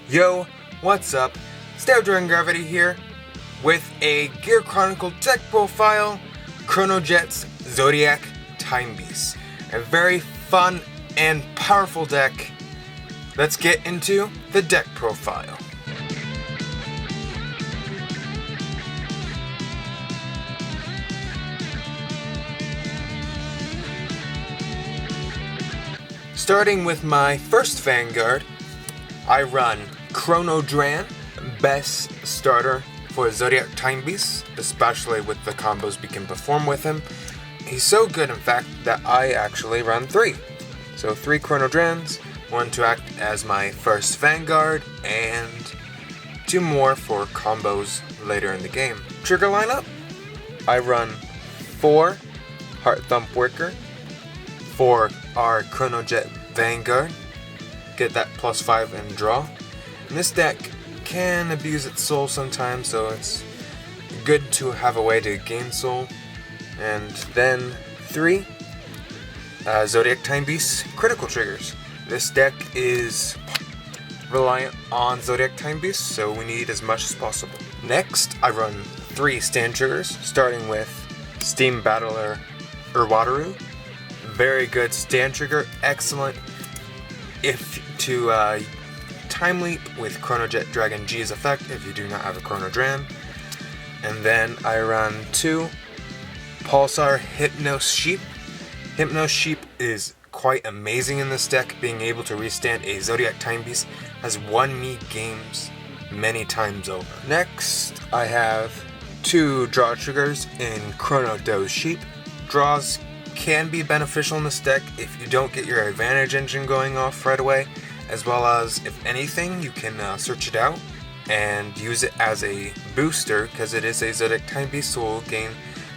Yo, what's up? StereoDragonGravity here with a Gear Chronicle Deck Profile, CHRONOJET'S Zodiac Time Beats. A very fun and powerful deck. Let's get into the deck profile. Starting with my first Vanguard, I run Chrono Dran, best starter for Zodiac Time Beats, especially with the combos we can perform with him. He's so good, in fact, that I actually run 3. So 3 Chrono Drans, 1 to act as my first Vanguard, and 2 more for combos later in the game. Trigger lineup, I run 4 Heart Thump Worker, 4 our CHRONOJET Vanguard, get that +5 and draw. And this deck can abuse its soul sometimes, so it's good to have a way to gain soul. And then 3 Zodiac Time Beats critical triggers. This deck is reliant on Zodiac Time Beats, so we need as much as possible. Next, I run 3 stand triggers, starting with Steam Battler Ur-Watar. Very good stand trigger, excellent if to time leap with ChronoJet Dragon G's effect if you do not have a Chrono Dran. And then I run 2 Pulsar Hypnosis Sheep. Hypnosis Sheep is quite amazing in this deck. Being able to restand a Zodiac Time Beast has won me games many times over. Next, I have 2 draw triggers in Chronovolley Sheep. Draws can be beneficial in this deck if you don't get your advantage engine going off right away, as well as if anything you can search it out and use it as a booster because it is a Zodiac Time Beast, so we'll gain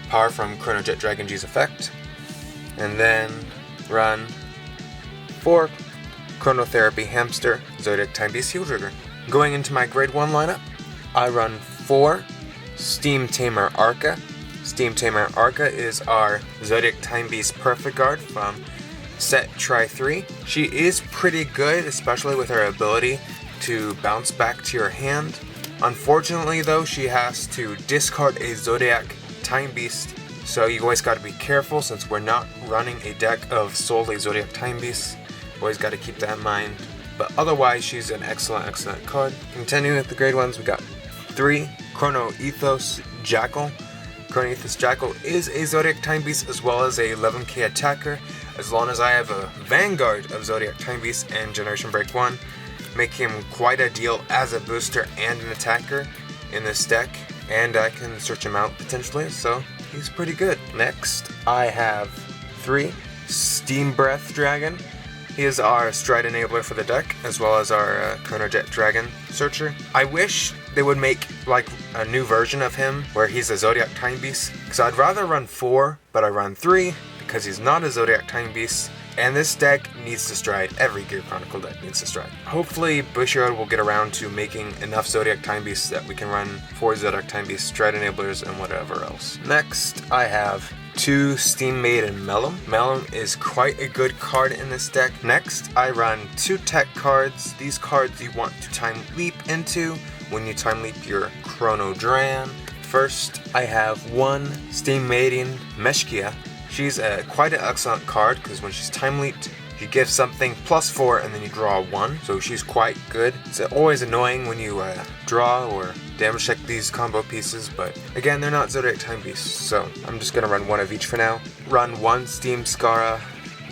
power from ChronoJet Dragon G's effect. And then run 4 Chronotherapy Hamster Zodiac Time Beast heal trigger. Going into my grade 1 lineup, I run 4 Steam Tamer Arca. Steam Tamer Arca is our Zodiac Time Beast Perfect Guard from set Try 3. She is pretty good, especially with her ability to bounce back to your hand. Unfortunately though, she has to discard a Zodiac Time Beast, so you always got to be careful since we're not running a deck of solely Zodiac Time Beasts. Always got to keep that in mind. But otherwise, she's an excellent card. Continuing with the grade 1s, we got 3 Chronoethos Jackal. Chronoethos Jackal is a Zodiac Time Beast as well as a 11k attacker. As long as I have a Vanguard of Zodiac Time Beast and Generation Break 1, make him quite ideal as a booster and an attacker in this deck, and I can search him out potentially, so he's pretty good. Next, I have 3 Steam Breath Dragon. He is our Stride Enabler for the deck, as well as our ChronoJet Dragon Searcher. I wish they would make like a new version of him where he's a Zodiac Time Beast, because I'd rather run 4, but I run 3 because he's not a Zodiac Time Beast, and this deck needs to stride. Every Gear Chronicle deck needs to stride. Hopefully Bushiroad will get around to making enough Zodiac Time Beasts that we can run 4 Zodiac Time Beasts, Stride Enablers, and whatever else. Next, I have 2 Steam Maiden Mellum. Mellum is quite a good card in this deck. Next, I run 2 tech cards. These cards you want to time leap into when you time leap your Chrono Dran. First, I have 1 Steam Maiden Meshkia. She's quite an excellent card because when she's time leaped, you give something +4 and then you draw 1, so she's quite good. It's always annoying when you draw or damage check these combo pieces, but again, they're not Zodiac Time Beasts, so I'm just gonna run 1 of each for now. Run 1 Steam Skara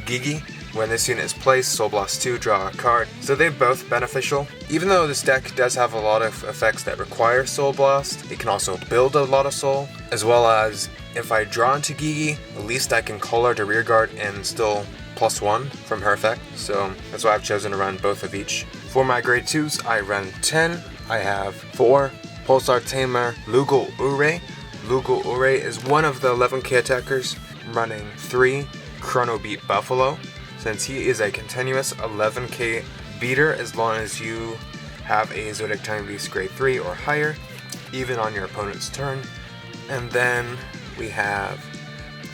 Gigi. When this unit is placed, Soul Blast 2, draw a card. So they're both beneficial. Even though this deck does have a lot of effects that require Soul Blast, it can also build a lot of soul, as well as if I draw into Gigi, at least I can call her to rear guard and still +1 from her effect. So that's why I've chosen to run both of each. For my grade 2s, I run 10. I have 4 Pulsar Tamer Lugal Ure. Lugal Ure is one of the 11k attackers, running 3 Chrono Beat Buffalo, since he is a continuous 11k beater as long as you have a Zodiac Time Beast grade 3 or higher, even on your opponent's turn. And then we have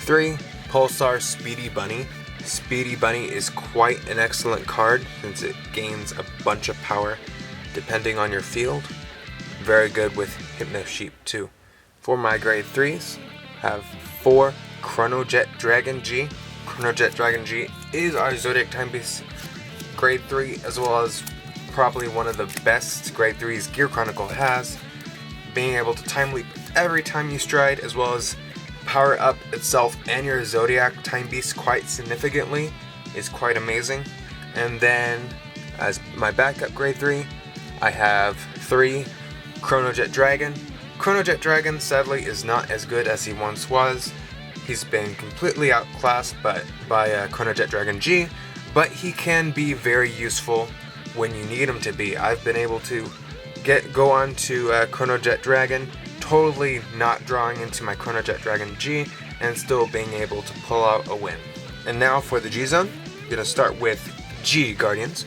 3 Pulsar Speedy Bunny. Speedy Bunny is quite an excellent card since it gains a bunch of power depending on your field. Very good with Hypnosis Sheep too. For my grade 3s, I have 4 CHRONOJET'S G. CHRONOJET'S G is our Zodiac Time Beats grade 3, as well as probably one of the best grade 3s Gear Chronicle has. Being able to time leap every time you stride, as well as power up itself and your Zodiac Time Beats quite significantly, is quite amazing. And then as my backup grade 3, I have 3 CHRONOJET Dragon. CHRONOJET Dragon sadly is not as good as he once was. He's been completely outclassed by CHRONOJET Dragon G, but he can be very useful when you need him to be. I've been able to go on to CHRONOJET Dragon, totally not drawing into my CHRONOJET Dragon G, and still being able to pull out a win. And now for the G Zone, I'm gonna start with G Guardians.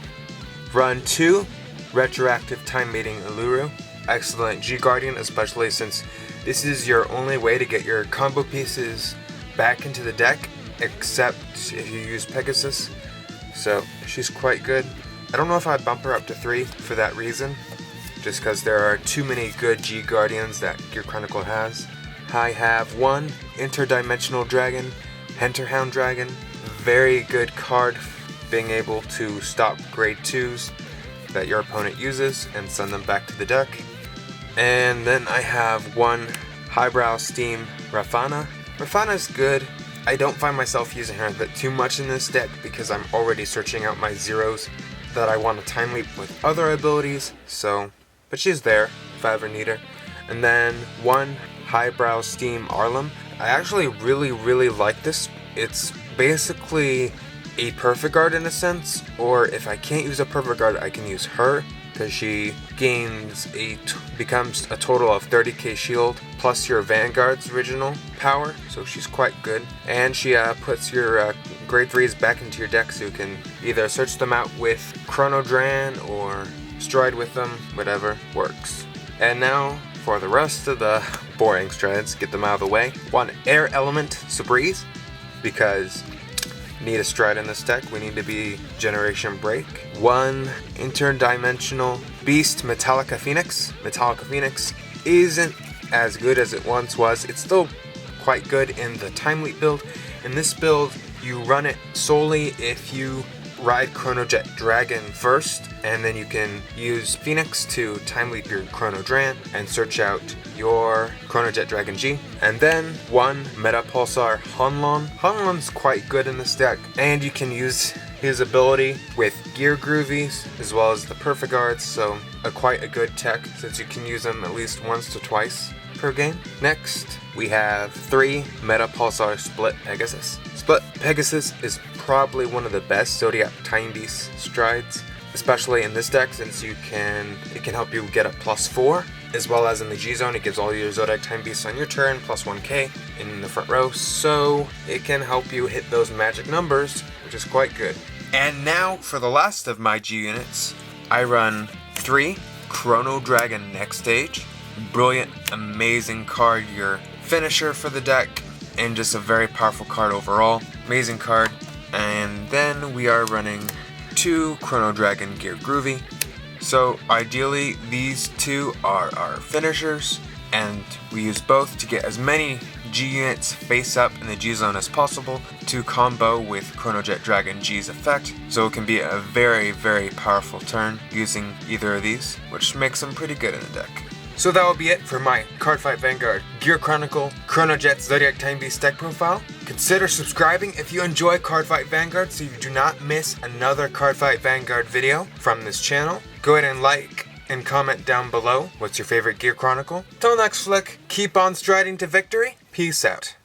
Run 2 Retroactive Time Meeting Uluru. Excellent G Guardian, especially since this is your only way to get your combo pieces back into the deck, except if you use Pegasus. So she's quite good. I don't know if I'd bump her up to 3 for that reason, just because there are too many good G Guardians that Gear Chronicle has. I have 1 Interdimensional Dragon, Henterhound Dragon. Very good card, being able to stop grade 2s that your opponent uses and send them back to the deck. And then I have 1 Highbrow Steam Rafana. Rafana's good. I don't find myself using her a bit too much in this deck because I'm already searching out my zeros that I want to time leap with other abilities, but she's there if I ever need her. And then 1 Highbrow Steam Arlem. I actually really like this. It's basically a Perfect Guard in a sense, or if I can't use a Perfect Guard, I can use her, because she gains becomes a total of 30k shield plus your Vanguard's original power, so she's quite good. And she puts your grade 3s back into your deck, so you can either search them out with Chrono Dran or stride with them, whatever works. And now for the rest of the boring strides, get them out of the way. 1 Air Element Sabreeze, because need a stride in this deck, we need to be Generation Break. 1 Interdimensional Beast Metallica Phoenix. Metallica Phoenix isn't as good as it once was. It's still quite good in the Time Leap build. In this build, you run it solely if you ride CHRONOJET Dragon first, and then you can use Phoenix to time leap your Chrono Dran and search out your CHRONOJET Dragon G. And then 1 Meta Pulsar Hanlon. Hanlon's quite good in this deck, and you can use his ability with Gear Groovies as well as the Perfect Guards, so quite a good tech since you can use them at least once to twice per game. Next, we have 3 Meta Pulsar Split Pegasus. Split Pegasus is probably one of the best Zodiac Time Beats strides, especially in this deck, since it can help you get a +4, as well as in the G Zone, it gives all your Zodiac Time Beasts on your turn +1k in the front row, so it can help you hit those magic numbers, which is quite good. And now for the last of my G units, I run 3 Chrono Dragon Next Stage. Brilliant, amazing card, your finisher for the deck, and just a very powerful card overall. Amazing card. And then we are running 2 Chrono Dragon Gear Groovy. So ideally these 2 are our finishers, and we use both to get as many G units face up in the G Zone as possible to combo with CHRONOJET Dragon G's effect, so it can be a very powerful turn using either of these, which makes them pretty good in the deck. So that will be it for my Cardfight Vanguard Gear Chronicle CHRONOJET'S Zodiac Time Beats deck profile. Consider subscribing if you enjoy Cardfight Vanguard so you do not miss another Cardfight Vanguard video from this channel. Go ahead and like and comment down below what's your favorite Gear Chronicle. Till next flick, keep on striding to victory. Peace out.